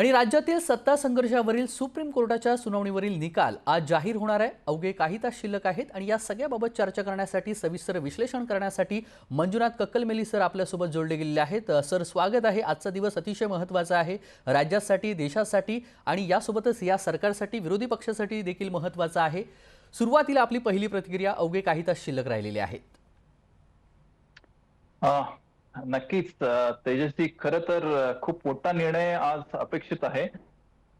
आणि राज्यातील सत्ता संघर्षावरील सुप्रीम कोर्टाच्या सुनावणीवरील निकाल आज जाहीर होणार आहे। अवघे काही तास शिल्लक आहेत आणि या सगळ्याबाबत चर्चा करण्यासाठी सविस्तर विश्लेषण करण्यासाठी मंजुनाथ कक्कलमेली सर आपल्यासोबत जोडले गेलेले आहेत। सर, स्वागत आहे। आजचा दिवस अतिशय महत्त्वाचा आहे राज्यासाठी, देशासाठी आणि यासोबतच या सरकारसाठी, विरोधी पक्षासाठी देखील महत्त्वाचा आहे। सुरुवातीला आपली पहिली प्रतिक्रिया, अवघे काही तास शिल्लक राहिलेले आहेत। नक्कीच तेजस्वी, खरं तर खूप मोठा निर्णय आज अपेक्षित आहे।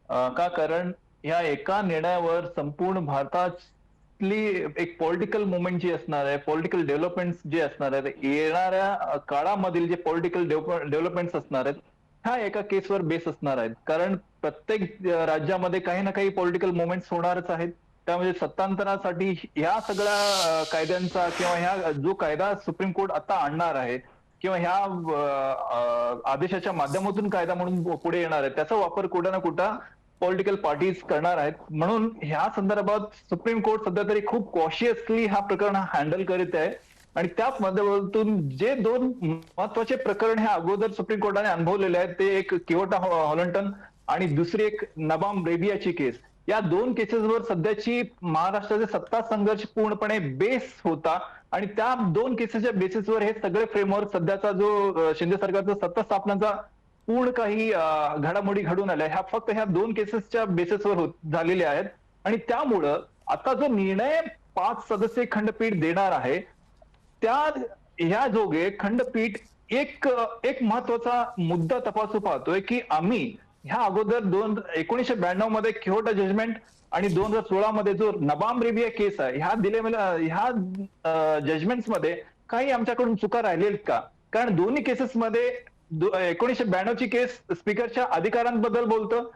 का कारण या एका निर्णयावर संपूर्ण भारतातली एक पॉलिटिकल मुवमेंट जी असणार आहे, पॉलिटिकल डेव्हलपमेंट्स जे असणार आहेत, येणाऱ्या काळामधील जे पॉलिटिकल डेव्हलपमेंट्स असणार आहेत, ह्या एका केसवर बेस असणार आहेत। कारण प्रत्येक राज्यामध्ये काही ना काही पॉलिटिकल मुवमेंट्स होणारच आहेत। त्यामध्ये सत्तांतरासाठी ह्या सगळ्या कायद्यांचा किंवा ह्या जो कायदा सुप्रीम कोर्ट आता आणणार आहे किंवा ह्या आदेशाच्या माध्यमातून कायदा म्हणून पुढे येणार आहे, त्याचा वापर कुठं ना कुठं पॉलिटिकल पार्टीज करणार आहेत। म्हणून ह्या संदर्भात सुप्रीम कोर्ट सध्या तरी खूप कॉशियसली हा प्रकरण हँडल करीत आहे। आणि त्याच माध्यमातून जे दोन महत्वाचे प्रकरण हे अगोदर सुप्रीम कोर्टाने अनुभवलेले आहेत, ते एक किवोटा हॉलंटन आणि दुसरी एक नबाम रेबियाची केस। या दोन केसेसवर सध्याची महाराष्ट्राचे सत्ता संघर्ष पूर्णपणे बेस होता आणि त्या दोन केसेसच्या बेसिसवर हे सगळे फ्रेमवर्क सध्याचा जो शिंदे सरकारचा सत्ता स्थापनाचा पूर्ण काही घडामोडी घडून आल्या ह्या फक्त ह्या दोन केसेसच्या बेसिसवर झालेल्या आहेत। आणि त्यामुळं आता जो निर्णय 5 सदस्यीय खंडपीठ देणार आहे, त्या ह्या जोगे खंडपीठ एक एक महत्वाचा मुद्दा तपासू पाहतोय की आम्ही ह्या अगोदर 1992 मध्ये किहोटा जजमेंट आणि 2016 मध्ये जो नबाम रेबिया केस आहे, ह्या जजमेंट्स मध्ये काही आमच्याकडून चुका राहिलेत का? कारण दोन्ही केसेसमध्ये 1992 ची केस स्पीकरच्या अधिकारांबद्दल बोलतं,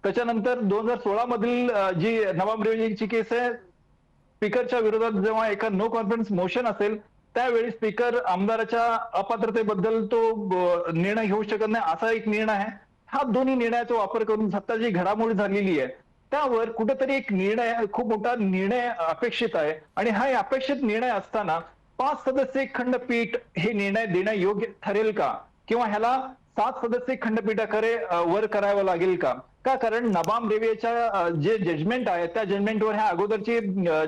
त्याच्यानंतर 2016 मधील जी नबाम रेबियाची केस आहे, स्पीकरच्या विरोधात जेव्हा एका नो कॉन्फिडन्स मोशन असेल त्यावेळी स्पीकर आमदाराच्या अपात्रतेबद्दल तो निर्णय घेऊ शकत नाही, असा एक निर्णय आहे। हा दोन्ही निर्णयाचा वापर करून सत्ता जी घडामोडी झालेली आहे त्यावर कुठेतरी एक निर्णय, खूप मोठा निर्णय अपेक्षित आहे। आणि हा अपेक्षित निर्णय असताना 5 सदस्यीय खंडपीठ हे निर्णय देणं योग्य ठरेल का, किंवा ह्याला 7 सदस्यीय खंडपीठाकडे वर करावं लागेल का? का कारण नबाम रेबियाच्या जे जजमेंट आहे त्या जजमेंटवर ह्या अगोदरचे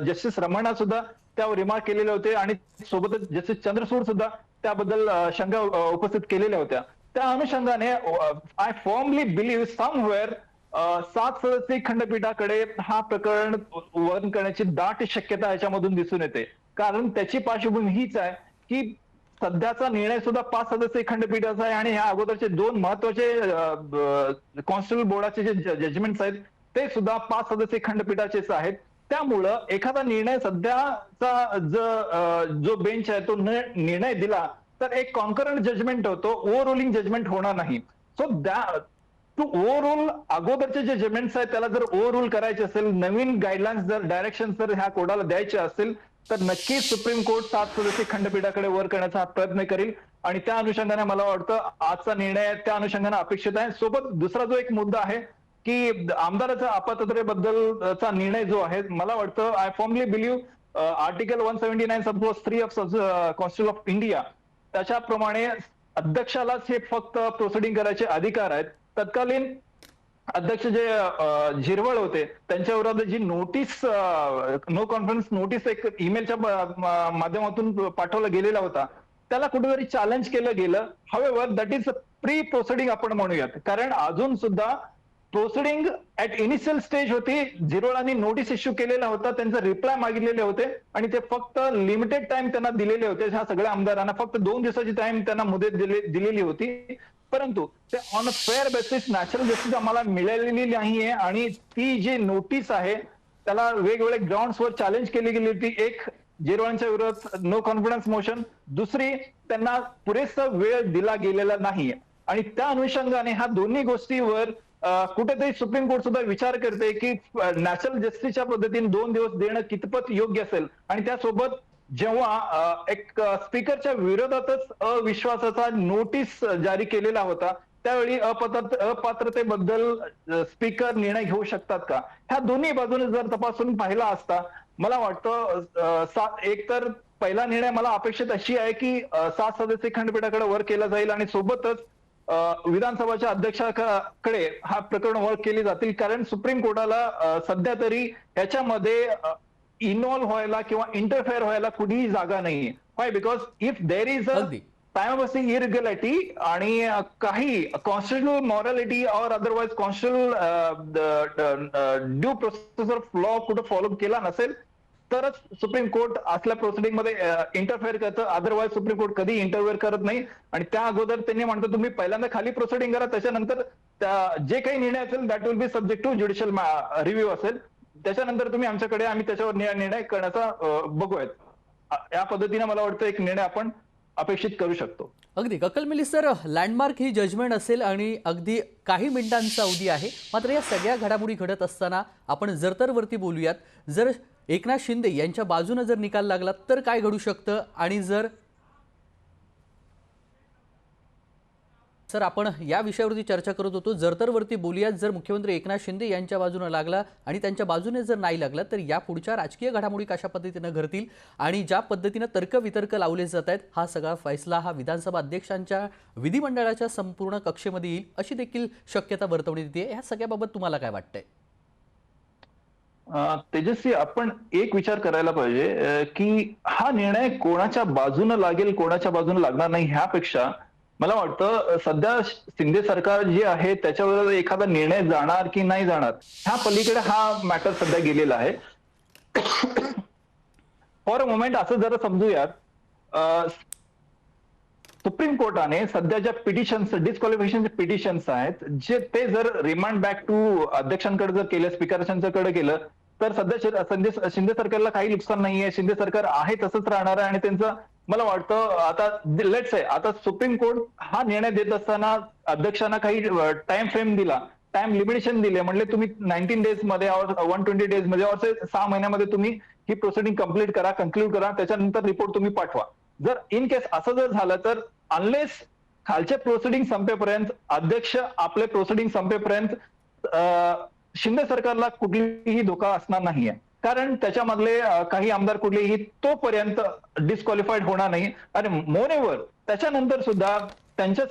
जस्टिस रमणा सुद्धा त्यावर रिमार्क केलेले होते आणि सोबतच जस्टिस चंद्रचूड सुद्धा त्याबद्दल शंका उपस्थित केलेल्या होत्या। त्या अनुषंगाने आय फॉर्मली बिलीव्ह समवेअर 7 सदस्यीय खंडपीठाकडे हा प्रकरण वर्ण करण्याची दाट शक्यता याच्यामधून दिसून येते। कारण त्याची पार्श्वभूमी हीच आहे की सध्याचा निर्णय सुद्धा 5 सदस्यीय खंडपीठाचा आहे आणि ह्या अगोदरचे दोन महत्वाचे कॉन्स्टिट्यूशनल बोर्डाचे जे जजमेंट्स आहेत ते सुद्धा 5 सदस्यीय खंडपीठाचेच आहेत। त्यामुळं एखादा निर्णय सध्याचा जो बेंच आहे तो निर्णय दिला तर एक कॉन्करंट जजमेंट होतो, ओव्हरऑलिंग जजमेंट होणार नाही। सो टू ओव्हरऑल अगोदरचे जे जजमेंट्स आहेत त्याला जर ओव्हरऑल करायचे असेल, नवीन गाईडलाईन्स जर डायरेक्शन जर ह्या कोर्टाला द्यायचे असेल तर नक्कीच सुप्रीम कोर्ट 7 सदस्यीय खंडपीठाकडे वर करण्याचा प्रयत्न करेल। आणि त्या अनुषंगाने मला वाटतं आजचा निर्णय त्या अनुषंगाने अपेक्षित आहे। सोबत दुसरा जो एक मुद्दा आहे की आमदाराच्या अपात्रतेबद्दलचा निर्णय जो आहे, मला वाटतं I formally believe article 179 sub clause 3 of constitution of India त्याच्याप्रमाणे अध्यक्षालाच हे फक्त प्रोसिडिंग करायचे अधिकार आहेत। तत्कालीन अध्यक्ष जे झिरवळ होते त्यांच्या विरोधात जी नोटीस, नो कॉन्फिडन्स नोटीस एक ईमेलच्या माध्यमातून पाठवला गेलेला होता, त्याला कुठेतरी चॅलेंज केलं गेलं। However that is pre proceeding आपण म्हणूयात, कारण अजून सुद्धा प्रोसिडिंग ऍट इनिशियल स्टेज होती। झिरवळांनी नोटीस इश्यू केलेला होता, त्यांचा रिप्लाय मागितलेले होते आणि ते फक्त लिमिटेड टाइम त्यांना दिलेले होते। ह्या सगळ्या आमदारांना फक्त 2 दिवसाची टाइम त्यांना मुदत दिलेली होती, परंतु ते on a fair basis natural justice आम्हाला मिळालेली नाहीये। आणि ती जी नोटीस आहे त्याला वेगवेगळ्या ग्राउंड्सवर चॅलेंज केली गेली होती। एक, झिरवळांच्या विरोधात नो कॉन्फिडन्स मोशन, दुसरी त्यांना पुरेसा वेळ दिला गेलेला नाहीये। आणि त्या अनुषंगाने ह्या दोन्ही गोष्टीवर कुठेतरी सुप्रीम कोर्ट सुद्धा विचार करते की नॅचरल जस्टिसच्या पद्धतीने 2 दिवस देणं कितपत योग्य असेल। आणि त्यासोबत जेव्हा एक स्पीकरच्या विरोधातच अविश्वासाचा नोटीस जारी केलेला होता त्यावेळी अपात्रतेबद्दल स्पीकर निर्णय घेऊ शकतात का, ह्या दोन्ही बाजूने जर तपासून पाहिला असता मला वाटतं एक तर पहिला निर्णय मला अपेक्षित अशी आहे की 7 सदस्यीय खंडपीठाकडे वर केला जाईल आणि सोबतच विधानसभाच्या अध्यक्षाकडे हा प्रकरण वर्क केली जातील, कारण सुप्रीम कोर्टाला सध्या तरी याच्यामध्ये इन्व्हॉल्व्ह व्हायला किंवा इंटरफेअर व्हायला कुठेही जागा नाहीये. Y? Because if there is a अगदी टाइम इरेग्युलॅरिटी आणि काही कॉन्स्टिट्युशनल मॉरॅलिटी और otherwise constitutional due process of law कुठं फॉलो केला नसेल तरच सुप्रीम कोर्ट असल्या प्रोसिडिंगमध्ये इंटरफेअर करतं. अदरवाइज सुप्रीम कोर्ट कधी इंटरफेअर करत नाही. आणि त्या अगोदर त्यांनी म्हणतो तुम्ही पहिल्यांदा खाली प्रोसिडिंग करा, त्याच्यानंतर जे काही निर्णय असेल that will be subject to judicial review असेल, त्याच्यानंतर तुम्ही आमच्याकडे आम्ही त्याच्यावर निर्णय करण्याचा बघूयात. या पद्धतीने मला वाटतं एक निर्णय आपण अपेक्षित करू शकतो. अगदी कक्कलमेली सर, लँडमार्क ही जजमेंट असेल आणि अगदी काही मिनिटांचा अवधी आहे. मात्र या सगळ्या घडामोडी घडत असताना आपण जरतरवरती बोलूयात. जर एकनाथ शिंदे यांच्या बाजूने जर निकाल लागला तर काय घडू शकतं, आणि जर सर आपण या विषयावरती चर्चा करत होतो, जरतरवरती बोलूयात. जर मुख्यमंत्री एकनाथ शिंदे यांच्या बाजूने लागला आणि त्यांच्या बाजूने जर नाही लागला तर या पुढच्या राजकीय घडामोडी कशा पद्धतीने घडतील आणि ज्या पद्धतीने तर्कवितर्क लावले जात आहेत, हा सगळा फैसला हा विधानसभा अध्यक्षांच्या विधिमंडळाच्या संपूर्ण कक्षेमध्ये येईल अशी देखील शक्यता वर्तवण्यात येते. या सगळ्याबाबत तुम्हाला काय वाटतंय? तेजस्वी, आपण एक विचार करायला पाहिजे की हा निर्णय कोणाच्या बाजूने लागेल कोणाच्या बाजूने लागणार नाही, ह्यापेक्षा मला वाटतं सध्या शिंदे सरकार जे आहे त्याच्यावर एखादा निर्णय जाणार की नाही जाणार ह्या पलीकडे हा मॅटर सध्या गेलेला आहे. फॉर अ मोमेंट असं जरा समजूयात, सुप्रीम कोर्टाने सध्या ज्या पिटिशन्स डिस्क्वालिफिकेशनचे पिटिशन्स आहेत जे ते जर रिमांड बॅक टू अध्यक्षांकडे जर केलं, स्पीकरांकडे केलं तर सध्या शिंदे सरकारला काही नुकसान नाहीये. शिंदे सरकार आहे तसंच राहणार आहे आणि त्यांचं मला वाटतं आता लेट्स से आता सुप्रीम कोर्ट हा निर्णय देत असताना अध्यक्षांना काही टाइम फ्रेम दिला, टाइम लिमिटेशन दिले, म्हणले तुम्ही 19 डेज मध्ये और 120 डेज मध्ये और 6 महिन्यामध्ये तुम्ही ही प्रोसिडिंग कंप्लीट करा, कन्क्लूड करा, त्याच्यानंतर रिपोर्ट तुम्ही पाठवा. जर इन केस असं जर झालं तर अनलेस खालचे प्रोसिडिंग संपेपर्यंत अध्यक्ष आपले प्रोसिडिंग संपेपर्यंत शिंदे सरकारला कुठलीही धोका असणार नाहीये, कारण त्याच्यामधले काही आमदार कुठलेही तोपर्यंत डिस्क्वालिफाईड होणार नाही. आणि मोरेवर त्याच्यानंतर सुद्धा त्यांच्या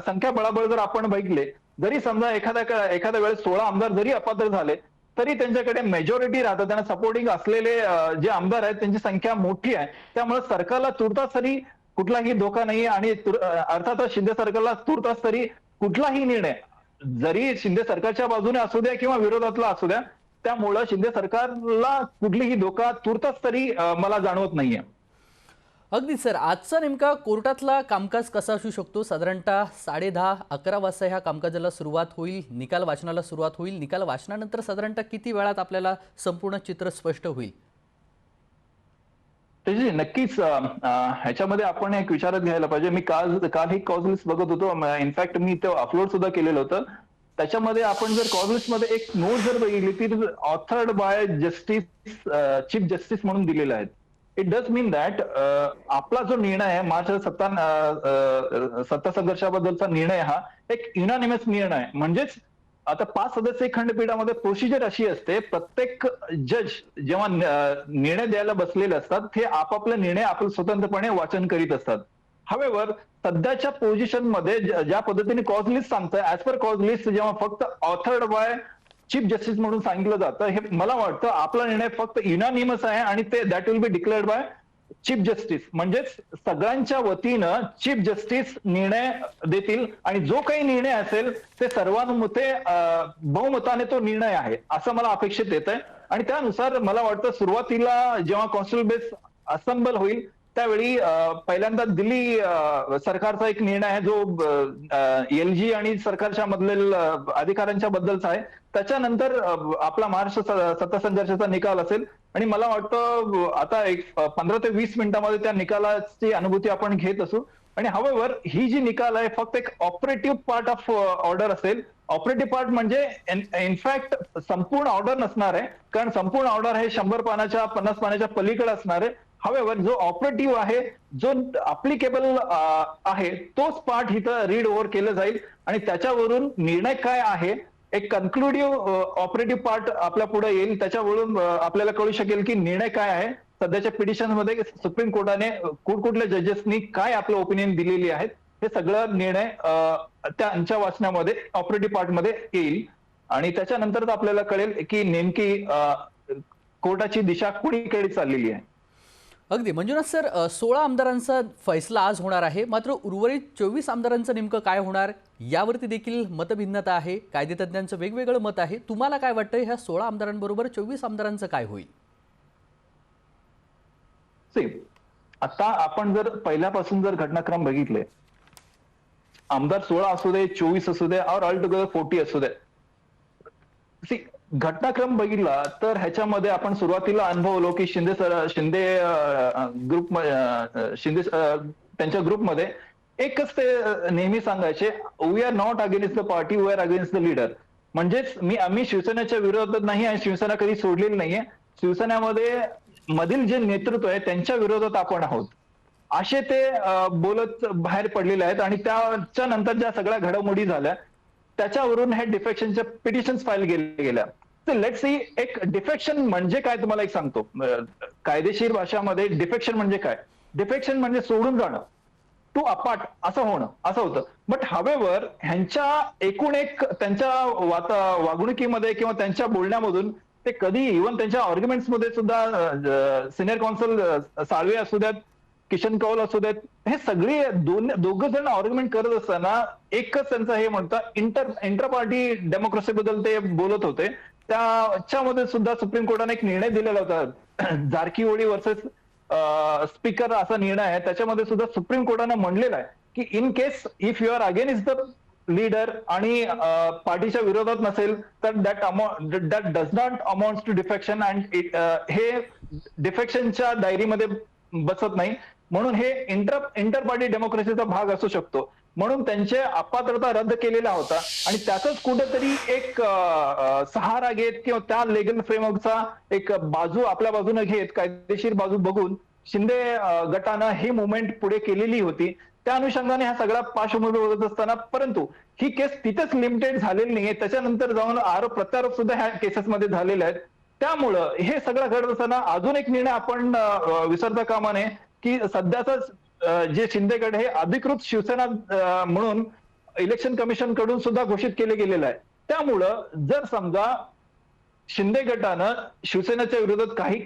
संख्याबळाबळ जर आपण बघितले, जरी समजा एखाद्या वेळेस 16 आमदार जरी अपात्र झाले तरी त्यांच्याकडे मेजॉरिटी राहतं, त्यांना सपोर्टिंग असलेले जे आमदार आहेत त्यांची संख्या मोठी आहे. त्यामुळे सरकारला तुर्तास तरी कुठलाही धोका नाही. आणि अर्थातच शिंदे सरकारला तुर्तास तरी कुठलाही निर्णय जरी शिंदे सरकारच्या बाजूने असू द्या किंवा विरोधातला असू द्या, त्यामुळं शिंदे सरकारला कुठलीही धोका तुर्तास तरी मला जाणवत नाहीये. अगदी सर, आजचा नेमका कोर्टातला कामकाज कसा असू शकतो? साधारणतः 10:30-11 वाजता ह्या कामकाजाला सुरुवात होईल, निकाल वाचनाला सुरुवात होईल. निकाल वाचनानंतर साधारणतः किती वेळात आपल्याला संपूर्ण चित्र स्पष्ट होईल? त्याची नक्कीच ह्याच्यामध्ये आपण एक विचारात घ्यायला पाहिजे. मी काल ही कॉज लिस्ट बघत होतो, इनफॅक्ट मी ते अपलोड सुद्धा केलेलं होतं. त्याच्यामध्ये आपण जर कॉज लिस्ट मध्ये एक नोट जर बघितली ती authored bye justice, chief justice म्हणून दिलेला आहे. इट डज मीन दॅट आपला जो निर्णय आहे मार्च सत्ता संघर्षाबद्दलचा निर्णय हा एक युनानिमस निर्णय आहे. म्हणजेच आता 5 सदस्यीय खंडपीठामध्ये प्रोसिजर अशी असते, प्रत्येक जज जेव्हा निर्णय द्यायला बसलेले असतात ते आपापला निर्णय आपण स्वतंत्रपणे वाचन करीत असतात. हवेवर सध्याच्या पोझिशन मध्ये ज्या पद्धतीने कॉज लिस्ट सांगतंय, ऍज पर कॉज लिस्ट जेव्हा फक्त ऑथर्ड बाय चीफ जस्टिस म्हणून सांगितलं जातं, हे मला वाटतं आपला निर्णय फक्त युनानिमस आहे आणि ते that will B declared by chief justice. म्हणजेच सगळ्यांच्या वतीनं चीफ जस्टिस निर्णय देतील आणि जो काही निर्णय असेल ते सर्वानुमते बहुमताने तो निर्णय आहे असं मला अपेक्षित येत आहे. आणि त्यानुसार मला वाटतं सुरुवातीला जेव्हा कॉन्स्टिट्यूशन बेस असेंबल होईल त्यावेळी पहिल्यांदा दिल्ली सरकारचा एक निर्णय आहे जो एलजी आणि सरकारच्या मधील अधिकाऱ्यांच्या बद्दलचा आहे. त्याच्यानंतर आपला महाराष्ट्र सत्ता संघर्षाचा निकाल असेल आणि मला वाटतं आता एक 15 ते 20 मिनिटांमध्ये त्या निकालाची अनुभूती आपण घेत असू. आणि हवेवर ही जी निकाल आहे फक्त एक ऑपरेटिव्ह पार्ट ऑफ ऑर्डर असेल. ऑपरेटिव्ह पार्ट म्हणजे इनफॅक्ट संपूर्ण ऑर्डर नसणार आहे, कारण संपूर्ण ऑर्डर हे 100 पानाच्या 50 पानाच्या पलीकडे असणार आहे. हवेवर जो ऑपरेटिव्ह आहे, जो अप्लिकेबल आहे, तोच पार्ट इथं रीड ओव्हर केलं जाईल आणि त्याच्यावरून निर्णय काय आहे एक कन्क्लुडिव्ह ऑपरेटिव्ह पार्ट आपल्या पुढे येईल. त्याच्यावरून आपल्याला कळू शकेल की निर्णय काय आहे. सध्याच्या पिटिशन मध्ये सुप्रीम कोर्टाने कुठल्या जजेसनी काय आपलं ओपिनियन दिलेली आहेत हे सगळं निर्णय त्यांच्या वाचनामध्ये ऑपरेटिव्ह पार्टमध्ये येईल आणि त्याच्यानंतरच आपल्याला कळेल की नेमकी कोर्टाची दिशा कुणीकडे चाललेली आहे. अगदी मंजुनाथ सर, 16 आमदारांचा फैसला आज होणार आहे, मात्र उर्वरित 24 आमदारांचं नेमकं काय होणार यावरती देखील मतभिन्नता आहे. कायदेतज्ञांचं वेगवेगळं मत आहे. तुम्हाला काय वाटतं, ह्या 16 आमदारांबरोबर 24 आमदारांचं काय होईल? आता आपण जर पहिल्यापासून जर घटनाक्रम बघितले, आमदार 16 असू दे, 24 असू दे, और ऑल टुगेदर 40 असू दे, घटनाक्रम बघितला तर ह्याच्यामध्ये आपण सुरुवातीला अनुभवलो की शिंदे ग्रुप शिंदे त्यांच्या ग्रुपमध्ये एकच ते नेहमी सांगायचे, we are not against the party, we are against the leader. म्हणजेच आम्ही शिवसेनेच्या विरोधात नाही आणि शिवसेना कधी सोडलेली नाहीये, शिवसेनेमध्ये मधील जे नेतृत्व आहे त्यांच्या विरोधात आपण आहोत, असे ते बोलत बाहेर पडलेले आहेत. आणि त्याच्या नंतर ज्या सगळ्या घडामोडी झाल्या त्याच्यावरून हे डिफेक्शनच्या पिटिशन्स फाईल गेल्या. तर लेट्स सी, एक डिफेक्शन म्हणजे काय तुम्हाला एक सांगतो. कायदेशीर भाषामध्ये डिफेक्शन म्हणजे काय? डिफेक्शन म्हणजे सोडून जाणं, टू अपार्ट असं होणं, असं होतं. बट हावेवर ह्यांच्या एकूण एक त्यांच्या वागणुकीमध्ये किंवा त्यांच्या बोलण्यामधून ते कधी इव्हन त्यांच्या आर्ग्युमेंट्स मध्ये सुद्धा सिनियर कौन्सिल साळवे असू द्यात, किशन कौल असू देत, हे सगळे दोघं जण आर्ग्युमेंट करत असताना एकच त्यांचं हे म्हणतं इंटर पार्टी डेमोक्रेसी बद्दल ते बोलत होते. त्याच्यामध्ये सुद्धा सुप्रीम कोर्टाने एक निर्णय दिलेला होता, जारकीहोळी वर्सेस स्पीकर असा निर्णय आहे. त्याच्यामध्ये सुद्धा सुप्रीम कोर्टाने म्हणलेलं आहे की in case if you are against the leader आणि पार्टीच्या विरोधात नसेल तर that does not amount to defection, and हे डिफेक्शनच्या डायरीमध्ये बसत नाही. म्हणून हे इंटर पार्टी डेमोक्रेसीचा भाग असू शकतो. म्हणून त्यांचे अपात्रता रद्द केलेला होता आणि त्यातच कुठेतरी एक सहारा घेत किंवा त्या लीगल फ्रेमवर्कचा एक बाजू आपल्या बाजूने घेत, कायदेशीर बाजू बघून शिंदे गटानं ही मुवमेंट पुढे केलेली होती. त्या अनुषंगाने हा सगळा पार्श्वभूमी बघत असताना, परंतु ही केस तिथेच लिमिटेड झालेली नाहीये. त्याच्यानंतर जाऊन आरोप प्रत्यारोप सुद्धा ह्या केसेसमध्ये झालेले आहेत. त्यामुळं हे सगळं घडत असताना अजून एक निर्णय आपण विसरता कामा नये की सध्याच जे शिंदे गट हे अधिकृत शिवसेना म्हणून इलेक्शन कमिशन कडून सुद्धा घोषित केले गेलेलं आहे. त्यामुळं जर समजा शिंदे गटानं शिवसेनेच्या विरोधात काही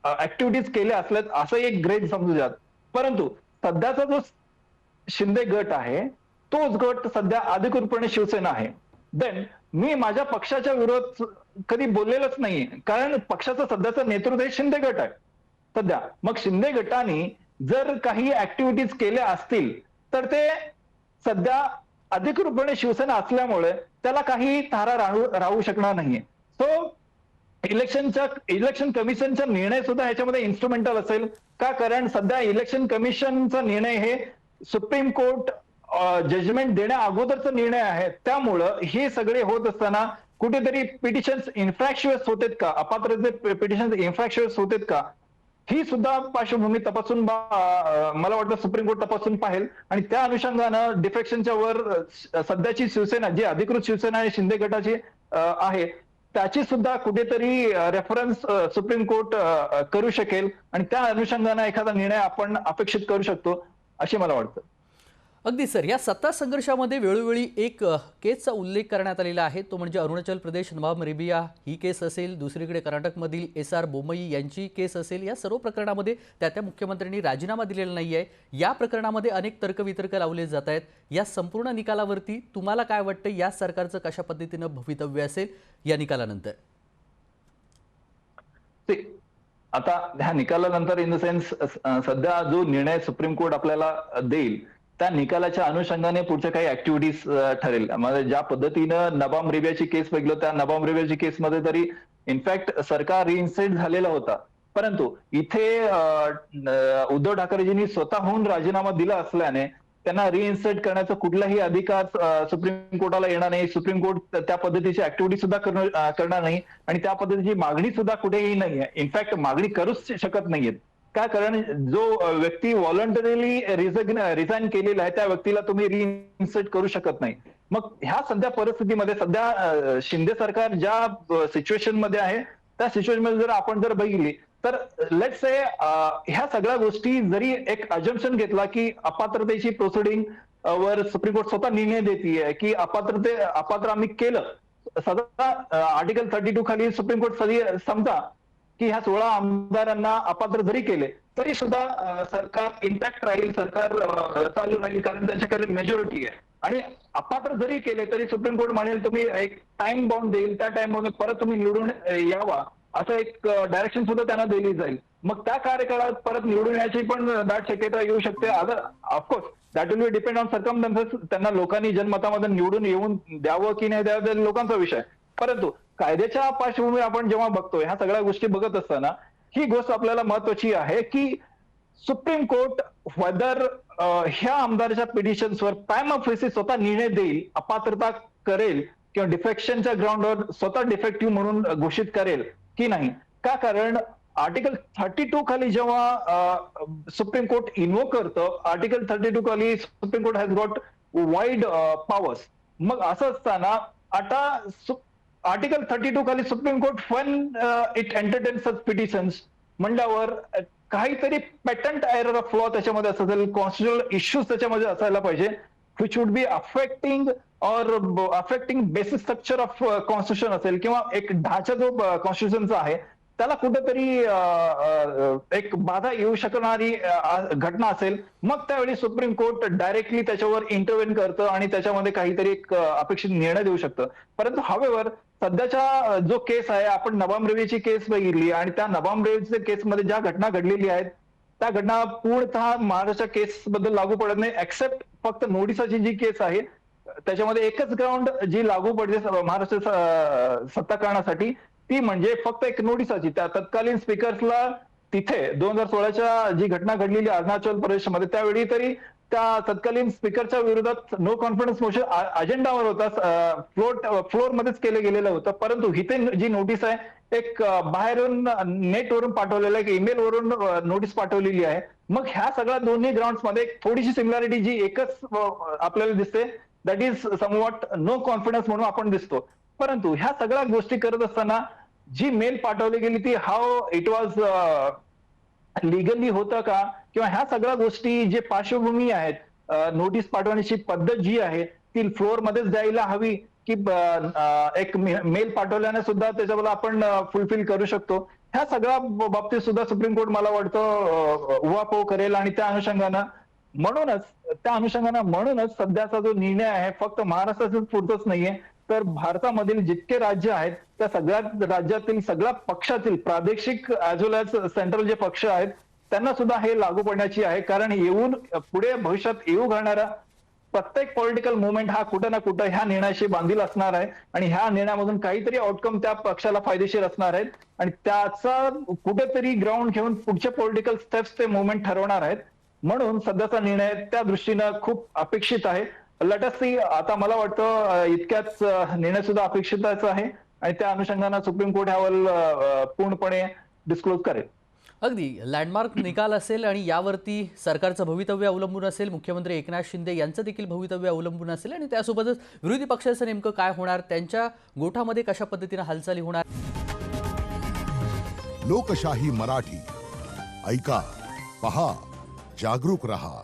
ऍक्टिव्हिटीज केल्या असल्यात असं एक ग्रेड समजूयात, परंतु सध्याचा जो शिंदे गट आहे तोच गट सध्या अधिकृतपणे शिवसेना आहे. देन मी माझ्या पक्षाच्या विरोधात कधी बोललेलंच नाहीये, कारण पक्षाचं सध्याचं नेतृत्व हे शिंदे गट आहे सध्या. मग शिंदे गटाने जर काही ऍक्टिव्हिटीज केल्या असतील तर ते सध्या अधिकृतपणे शिवसेना असल्यामुळे त्याला काही थारा राहू शकणार नाहीये. सो इलेक्शन कमिशनचा निर्णय सुद्धा ह्याच्यामध्ये इन्स्ट्रुमेंटल असेल का, कारण सध्या इलेक्शन कमिशनचा निर्णय हे सुप्रीम कोर्ट जजमेंट देण्या अगोदरचा निर्णय आहे. त्यामुळं हे सगळे होत असताना कुठेतरी पिटिशन्स इन्फ्रॅक्शुअस होतेत का, अपात्रतेचे पिटिशन्स इन्फ्रॅक्शुअस होतेत का, ही सुद्धा पार्श्वभूमी तपासून मला वाटतं सुप्रीम कोर्ट तपासून पाहेल. आणि त्या अनुषंगानं डिफेक्शनच्या वर सध्याची शिवसेना जी अधिकृत शिवसेना आहे शिंदे गटाची आहे त्याची सुद्धा कुठेतरी रेफरन्स सुप्रीम कोर्ट करू शकेल आणि त्या अनुषंगानं एखादा निर्णय आपण अपेक्षित करू शकतो असे मला वाटतं. अगदी सर, या सत्ता संघर्षामध्ये वेळोवेळी एक केसचा उल्लेख करण्यात आलेला आहे, तो म्हणजे अरुणाचल प्रदेश नवाब रेबिया ही केस असेल, दुसरीकडे कर्नाटकमधील SR बोमई यांची केस असेल. या सर्व प्रकरणामध्ये त्या मुख्यमंत्र्यांनी राजीनामा दिलेला नाही आहे. या प्रकरणामध्ये अनेक तर्कवितर्क लावले जात आहेत. या संपूर्ण निकालावरती तुम्हाला काय वाटतं, या सरकारचं कशा पद्धतीनं भवितव्य असेल या निकालानंतर? आता ह्या निकालानंतर इन द सेन्स सध्या जो निर्णय सुप्रीम कोर्ट आपल्याला देईल त्या निकालाच्या अनुषंगाने पुढच्या काही ऍक्टिव्हिटीज ठरेल. म्हणजे ज्या पद्धतीनं नबाम रेबियाची केस बघितलं, त्या नबाम रेबियाची केसमध्ये तरी इनफॅक्ट सरकार रिइन्स्टेट झालेला होता, परंतु इथे उद्धव ठाकरेजींनी स्वतःहून राजीनामा दिला असल्याने त्यांना रिइन्स्टेट करण्याचा कुठलाही अधिकार सुप्रीम कोर्टाला येणार नाही. सुप्रीम कोर्ट त्या पद्धतीची ऍक्टिव्हिटी सुद्धा करणार नाही आणि त्या पद्धतीची मागणी सुद्धा कुठेही नाहीये. इनफॅक्ट मागणी करूच शकत नाहीयेत. का, कारण जो व्यक्ती व्हॉलंटरीली रिझाईन केलेला आहे त्या व्यक्तीला तुम्ही रिइन्स्टेट करू शकत नाही. मग ह्या सध्या परिस्थितीमध्ये सध्या शिंदे सरकार ज्या सिच्युएशन मध्ये आहे त्या सिच्युएशन मध्ये जर आपण बघितली तर लेट्स से ह्या सगळ्या गोष्टी जरी एक अजम्पशन घेतला की अपात्रतेची प्रोसिडिंग वर सुप्रीम कोर्ट स्वतः निर्णय देतीये की अपात्र आम्ही केलं, सदा आर्टिकल 32 खाली सुप्रीम कोर्ट समजा की ह्या 16 आमदारांना अपात्र जरी केले तरी सुद्धा सरकार इंटॅक्ट राहील, सरकार चालू राहील, कारण त्यांच्याकडे मेजॉरिटी आहे. आणि अपात्र जरी केले तरी सुप्रीम कोर्ट म्हणेल तुम्ही एक टाइम बाउंड देईल, त्या टाइम मध्ये परत तुम्ही निवडून यावा असं एक डायरेक्शन सुद्धा त्यांना दिली जाईल. मग त्या कार्यकाळात परत निवडून यायची पण दाट शक्यता येऊ शकते. Other of course that will B depend on circumstances. त्यांना लोकांनी जनमतामध्ये निवडून येऊन द्यावं की नाही द्यावं लोकांचा विषय. परंतु कायद्याच्या पार्श्वभूमी आपण जेव्हा बघतो, ह्या सगळ्या गोष्टी बघत असताना ही गोष्ट आपल्याला महत्वाची आहे की सुप्रीम कोर्ट वेदर ह्या आमदाराच्या पिटिशन्सवर प्रायमा फेसी स्वतः निर्णय देईल, अपात्रता करेल किंवा डिफेक्शनच्या ग्राउंडवर स्वतः डिफेक्टिव्ह म्हणून घोषित करेल की नाही. का? कारण आर्टिकल 32 खाली जेव्हा सुप्रीम कोर्ट इन्व्होक करतं, आर्टिकल 32 खाली supreme court has got wide powers. मग असं असताना आता आर्टिकल 32 खाली supreme court when it entertain such petitions म्हणल्यावर काहीतरी पॅटंट एरर ऑफ लॉ त्याच्यामध्ये असेल, कॉन्स्टिट्युशनल इश्यूज त्याच्यामध्ये असायला पाहिजे, which would be affecting basic structure of constitution असेल किंवा एक ढाचा जो कॉन्स्टिट्यूशनचा आहे त्याला कुठेतरी एक बाधा येऊ शकणारी घटना असेल, मग त्यावेळी सुप्रीम कोर्ट डायरेक्टली त्याच्यावर इंटरव्हेन करतं आणि त्याच्यामध्ये काहीतरी एक अपेक्षित निर्णय देऊ शकतं. परंतु हवेवर सध्याचा जो केस आहे, आपण नबाम रेवीची केस बघितली आणि त्या नबाम रेवीच्या केसमध्ये ज्या घटना घडलेली आहेत त्या घटना पूर्णतः महाराष्ट्र केस बद्दल लागू पडत नाही, एक्सेप्ट फक्त नोटिसाची जी केस आहे त्याच्यामध्ये एकच ग्राउंड जी लागू पडते महाराष्ट्र सत्ता करण्यासाठी, ती म्हणजे फक्त एक नोटिसाची. त्या तत्कालीन स्पीकर्सला तिथे 2016च्या जी घटना घडलेली अरुणाचल प्रदेशमध्ये त्यावेळी तरी त्या तत्कालीन स्पीकरच्या विरोधात नो कॉन्फिडन्स मोशन अजेंडावर होता, फ्लोर मध्येच केलं गेलेलं होतं. परंतु इथे जी नोटीस आहे एक बाहेरून नेटवरून पाठवलेलं आहे, ईमेल वरून नोटीस पाठवलेली आहे. मग ह्या सगळ्या दोन्ही ग्राउंड्स मध्ये थोडीशी सिमिलॅरिटी जी एकच आपल्याला दिसते, that is somewhat no confidence म्हणून आपण दिसतो. परंतु ह्या सगळ्या गोष्टी करत असताना जी मेल पाठवली गेली ती हाऊ इट वॉज लिगली होतं का, किंवा ह्या सगळ्या गोष्टी जे पार्श्वभूमी आहेत, नोटीस पाठवण्याची पद्धत जी आहे ती फ्लोअर मध्येच द्यायला हवी की एक मेल पाठवल्याने सुद्धा त्याच्याबद्दल आपण फुलफिल करू शकतो. ह्या सगळ्या बाबतीत सुद्धा सुप्रीम कोर्ट मला वाटतं उहापोह करेल आणि त्या अनुषंगानं म्हणूनच सध्याचा जो निर्णय आहे फक्त महाराष्ट्राचाच पुरतच नाहीये, तर भारतामधील जितके राज्य आहेत त्या सगळ्या राज्यातील सगळ्या पक्षातील प्रादेशिक ऍज वेल एज सेंट्रल जे पक्ष आहेत त्यांना सुद्धा हे लागू पडण्याची आहे. कारण पुढे भविष्यात येऊ घालणारा प्रत्येक पॉलिटिकल मुवमेंट हा कुठं ना कुठं ह्या निर्णयाशी बांधील असणार आहे आणि ह्या निर्णयामधून काहीतरी आउटकम त्या पक्षाला फायदेशीर असणार आहेत आणि त्याचा कुठेतरी ग्राउंड घेऊन पुढचे पॉलिटिकल स्टेप्स ते मुवमेंट ठरवणार आहेत. म्हणून सध्याचा निर्णय त्या दृष्टीनं खूप अपेक्षित आहे. Let us see. आता मला वाटतं इतक्याच निर्णय सुद्धा अपेक्षितच आहे आणि त्या अनुषंगानं सुप्रीम कोर्ट ह्यावर पूर्णपणे डिस्क्लोज करेल. अगदी लँडमार्क निकाल असेल आणि यावरती सरकारचं भवितव्य अवलंबून असेल, मुख्यमंत्री एकनाथ शिंदे यांचं देखील भवितव्य अवलंबून असेल आणि त्यासोबतच विरोधी पक्षाचं नेमकं काय होणार, त्यांच्या गोठामध्ये कशा पद्धतीनं हालचाली होणार. लोकशाही मराठी ऐका, पहा, जागरूक रहा.